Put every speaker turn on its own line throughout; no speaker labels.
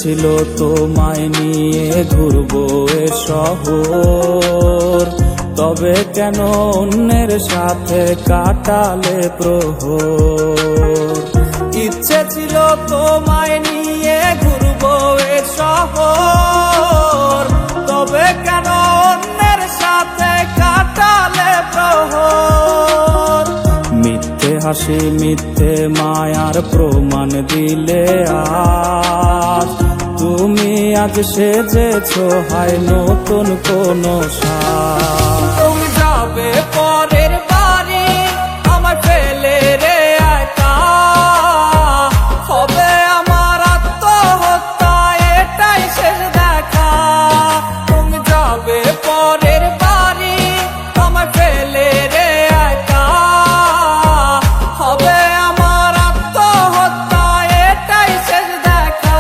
ছিল তোমায় নিয়ে ঘুরবো এ শহর, তবে কেন অন্যের সাথে কাটালে প্রহর। ইচ্ছে ছিল তোমায় নিয়ে ঘুরবো এ শহর, তবে কেন অন্যের সাথে কাটালে প্রহর। মিথ্যে হাসি মিথ্যে মায়ার প্রমাণ দিলে আজ, তুমি আজ সেজেছো হায় নতুন কোন সাজ। তুমি যাবে পরের বাড়ি আমার ফেলে রে একা, হবে আমার আত্মহত্যা এটাই শেষ দেখা। তুমি যাবে পরের বাড়ি আমার ফেলে রে একা, হবে আমার আত্মহত্যা এটাই শেষ দেখা।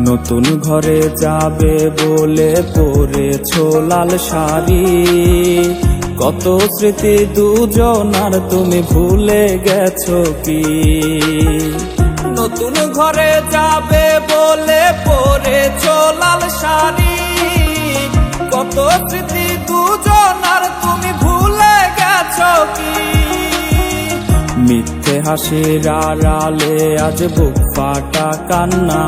নতুন ঘরে যাবে বলে পরেছো লাল শাড়ি, কত স্মৃতি দুজনার তুমি ভুলে গেছো কি? নতুন ঘরে যাবে বলে পরেছো লাল শাড়ি, কত স্মৃতি দুজনার তুমি ভুলে গেছো কি? মিথ্যে হাসির আড়ালে আজ বুক ফাটা কান্না,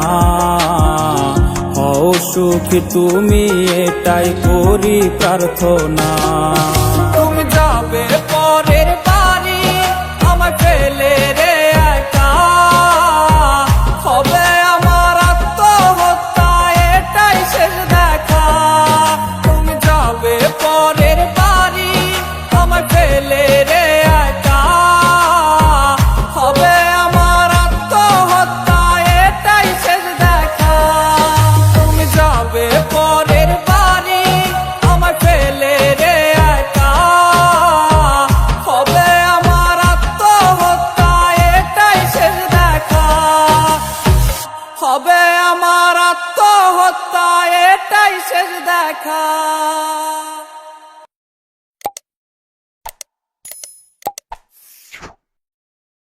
হও সুখী তুমি এটাই করি প্রার্থনা। তুমি যাবে পরের বাড়ি আমার ফেলে রে একা, হবে আমার আত্মহত্যা এটাই শেষ দেখা। তুমি যাবে পরের বাড়ি আমার ফেলে রে একা, হবে আমার আত্মহত্যা এটাই শেষ দেখা। তুমি যাবে পরের বাড়ি আমার ফেলে রে একা, হবে আমার আত্মহত্যা এটাই শেষ দেখা। হবে আমার আত্মহত্যা এটাই শেষ দেখা।